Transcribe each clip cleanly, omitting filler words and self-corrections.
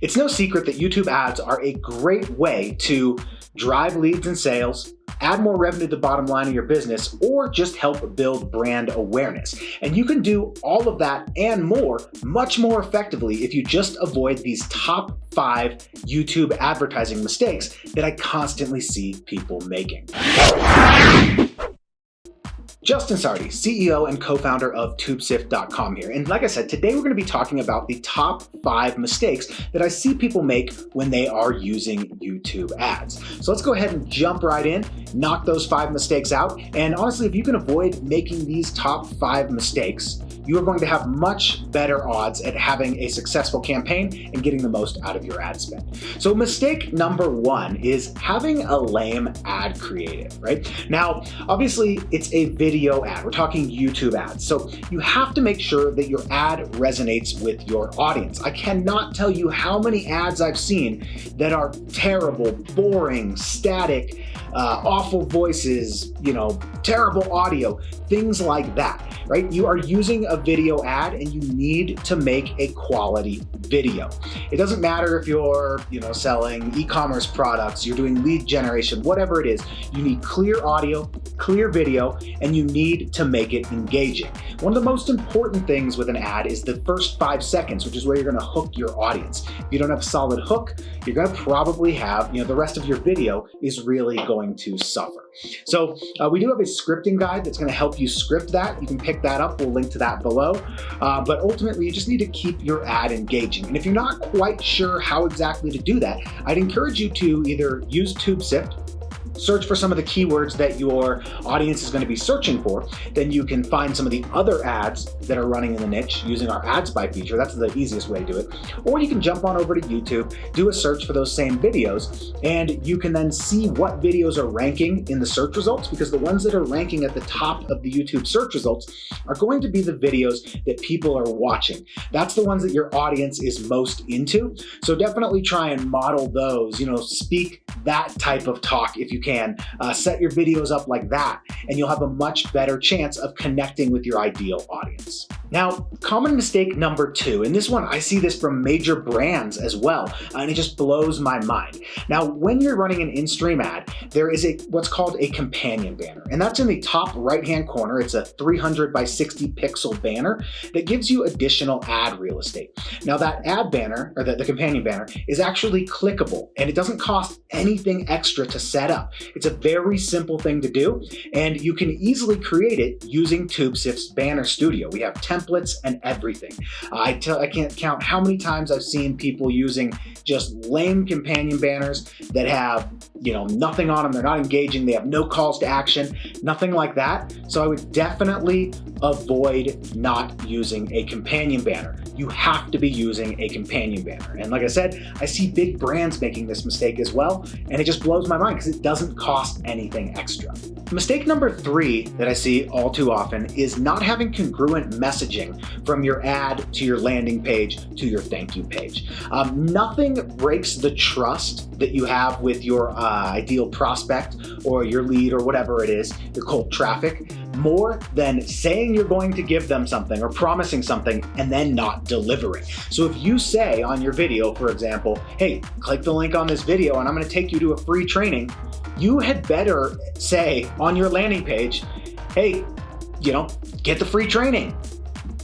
It's no secret that YouTube ads are a great way to drive leads and sales, add more revenue to the bottom line of your business, or just help build brand awareness. And you can do all of that and more much more effectively if you just avoid these top 5 YouTube advertising mistakes that I constantly see people making. Justin Sardi, CEO and co-founder of TubeSift.com here. And like I said, today we're going to be talking about the top 5 mistakes that I see people make when they are using YouTube ads. So let's go ahead and jump right in, knock those 5 mistakes out. And honestly, if you can avoid making these top 5 mistakes, you are going to have much better odds at having a successful campaign and getting the most out of your ad spend. So mistake number 1 is having a lame ad creative, right? Now, obviously it's a video ad. We're talking YouTube ads. So you have to make sure that your ad resonates with your audience. I cannot tell you how many ads I've seen that are terrible, boring, static, awful voices, terrible audio, things like that, right? You are using a video ad and you need to make a quality video. It doesn't matter if you're, selling e-commerce products, you're doing lead generation, whatever it is, you need clear audio, clear video, and you need to make it engaging. One of the most important things with an ad is the first 5 seconds, which is where you're gonna hook your audience. If you don't have a solid hook, you're gonna probably have, the rest of your video is really going to suffer. So we do have a scripting guide that's going to help you script that. You can pick that up. We'll link to that below. But ultimately, you just need to keep your ad engaging. And if you're not quite sure how exactly to do that, I'd encourage you to either use TubeSift, search for some of the keywords that your audience is going to be searching for. Then you can find some of the other ads that are running in the niche using our Ad Spy feature. That's the easiest way to do it. Or you can jump on over to YouTube, do a search for those same videos, and you can then see what videos are ranking in the search results, because the ones that are ranking at the top of the YouTube search results are going to be the videos that people are watching. That's the ones that your audience is most into. So definitely try and model those, speak that type of talk if you can. Set your videos up like that, and you'll have a much better chance of connecting with your ideal audience. Now, common mistake number 2, and this one, I see this from major brands as well, and it just blows my mind. Now, when you're running an in-stream ad, there is what's called a companion banner, and that's in the top right-hand corner. It's a 300 by 60 pixel banner that gives you additional ad real estate. Now, that ad banner, or the companion banner, is actually clickable, and it doesn't cost anything extra to set up. It's a very simple thing to do, and you can easily create it using TubeSift's Banner Studio. We have templates and everything. I can't count how many times I've seen people using just lame companion banners that have, nothing on them. They're not engaging. They have no calls to action, nothing like that. So I would definitely avoid not using a companion banner. You have to be using a companion banner. And like I said, I see big brands making this mistake as well, and it just blows my mind because it doesn't cost anything extra. Mistake number 3 that I see all too often is not having congruent messaging from your ad to your landing page to your thank you page. Nothing breaks the trust that you have with your ideal prospect or your lead or whatever it is, your cold traffic, more than saying you're going to give them something or promising something and then not delivering. So if you say on your video, for example, hey, click the link on this video and I'm going to take you to a free training, you had better say on your landing page, hey, get the free training.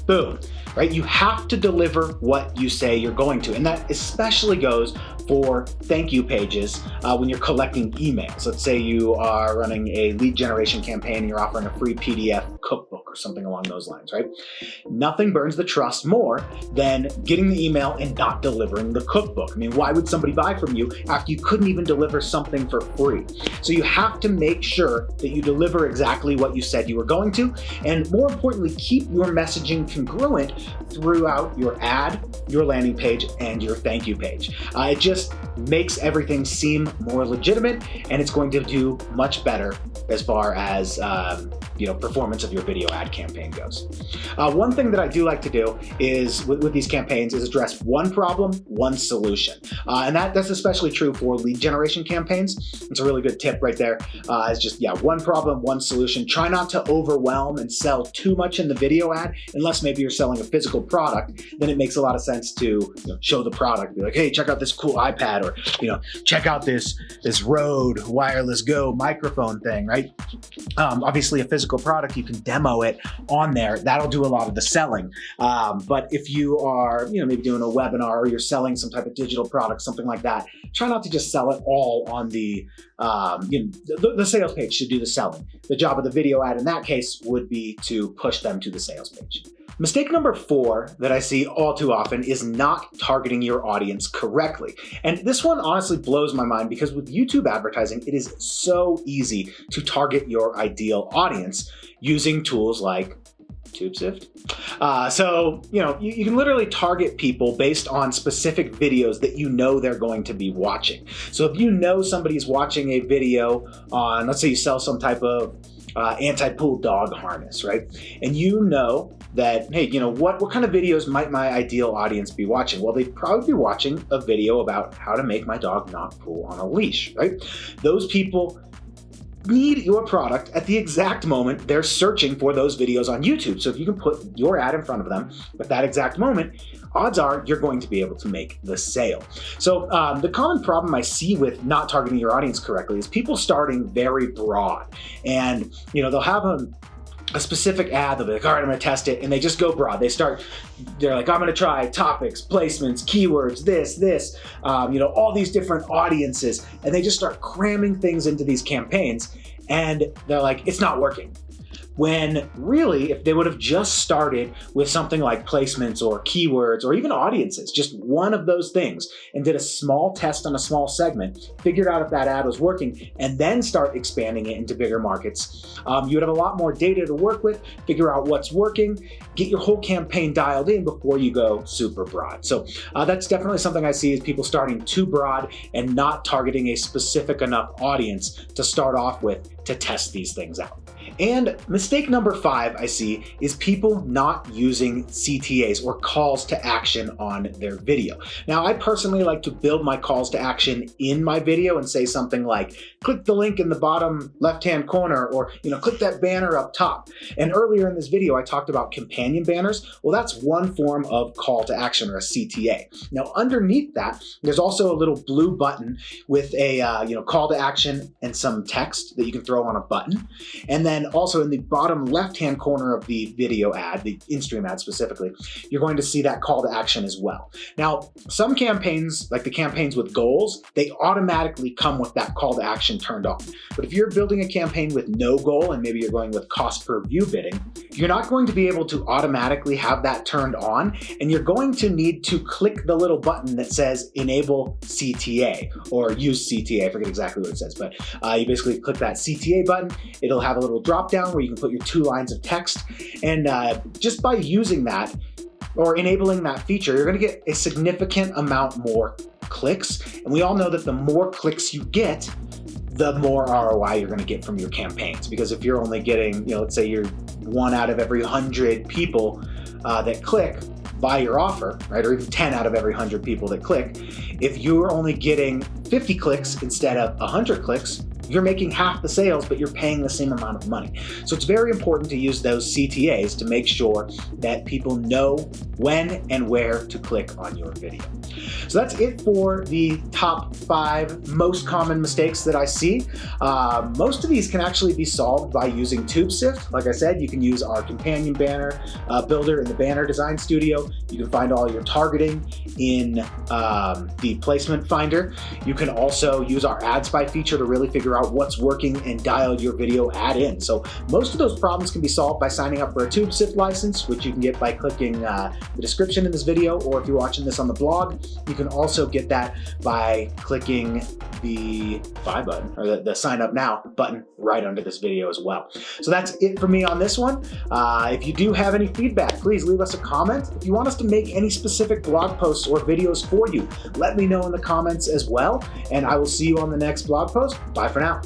Boom, right? You have to deliver what you say you're going to. And that especially goes for thank you pages when you're collecting emails. Let's say you are running a lead generation campaign and you're offering a free PDF cookbook or something along those lines, right? Nothing burns the trust more than getting the email and not delivering the cookbook. I mean, why would somebody buy from you after you couldn't even deliver something for free? So you have to make sure that you deliver exactly what you said you were going to, and more importantly, keep your messaging congruent throughout your ad, your landing page, and your thank you page. It just makes everything seem more legitimate, and it's going to do much better as far as performance of your video ad campaign goes. One thing that I do like to do is with these campaigns is address one problem, one solution. And that's especially true for lead generation campaigns. It's a really good tip right there. It's just, one problem, one solution. Try not to overwhelm and sell too much in the video ad, unless maybe you're selling a physical product. Then it makes a lot of sense to show the product, be like, hey, check out this cool iPad, or check out this Rode Wireless Go microphone thing, right? Obviously a physical product, you can demo it on there. That'll do a lot of the selling. But if you are, maybe doing a webinar, or you're selling some type of digital product, something like that, try not to just sell it all on the sales page to do the selling. The job of the video ad in that case would be to push them to the sales page. Mistake number 4 that I see all too often is not targeting your audience correctly. And this one honestly blows my mind, because with YouTube advertising, it is so easy to target your ideal audience using tools like TubeSift. So, you can literally target people based on specific videos that they're going to be watching. So if somebody's watching a video on, let's say you sell some type of anti-pull dog harness, right? And that, hey, what kind of videos might my ideal audience be watching? Well, they'd probably be watching a video about how to make my dog not pull on a leash, right? Those people need your product at the exact moment they're searching for those videos on YouTube. So if you can put your ad in front of them at that exact moment, odds are you're going to be able to make the sale. So the common problem I see with not targeting your audience correctly is people starting very broad, and they'll have a specific ad. They'll be like, all right, I'm gonna test it. And they just go broad. They're like, I'm gonna try topics, placements, keywords, this, all these different audiences. And they just start cramming things into these campaigns. And they're like, it's not working. When really, if they would have just started with something like placements or keywords or even audiences, just one of those things, and did a small test on a small segment, figured out if that ad was working, and then start expanding it into bigger markets, you would have a lot more data to work with, figure out what's working, get your whole campaign dialed in before you go super broad. So that's definitely something I see, is people starting too broad and not targeting a specific enough audience to start off with to test these things out. And mistake number 5 I see is people not using CTAs, or calls to action, on their video. Now, I personally like to build my calls to action in my video and say something like, click the link in the bottom left-hand corner, or click that banner up top. And earlier in this video, I talked about companion banners. Well, that's one form of call to action, or a CTA. Now, underneath that, there's also a little blue button with a call to action and some text that you can throw on a button. And then also in the bottom left-hand corner of the video ad, the in-stream ad specifically, you're going to see that call to action as well. Now, some campaigns, like the campaigns with goals, they automatically come with that call to action turned on. But if you're building a campaign with no goal, and maybe you're going with cost per view bidding, you're not going to be able to automatically have that turned on, and you're going to need to click the little button that says enable CTA or use CTA. I forget exactly what it says, but you basically click that CTA button. It'll have a little drop down where you can put your 2 lines of text, and just by using that or enabling that feature, you're going to get a significant amount more clicks. And we all know that the more clicks you get, the more ROI you're going to get from your campaigns. Because if you're only getting, let's say you're 1 out of every 100 people that click buy your offer, right? Or even 10 out of every 100 people that click. If you're only getting 50 clicks instead of 100 clicks, you're making half the sales, but you're paying the same amount of money. So it's very important to use those CTAs to make sure that people know when and where to click on your video. So that's it for the top 5 most common mistakes that I see. Most of these can actually be solved by using TubeSift. Like I said, you can use our companion banner builder in the Banner Design Studio. You can find all your targeting in the placement finder. You can also use our Ad Spy feature to really figure out what's working and dial your video ad in. So most of those problems can be solved by signing up for a TubeSift license, which you can get by clicking the description in this video, or if you're watching this on the blog, you can also get that by clicking the buy button, or the sign up now button right under this video as well. So that's it for me on this one. If you do have any feedback, please leave us a comment. If you want us to make any specific blog posts or videos for you, let me know in the comments as well, and I will see you on the next blog post. Bye for now.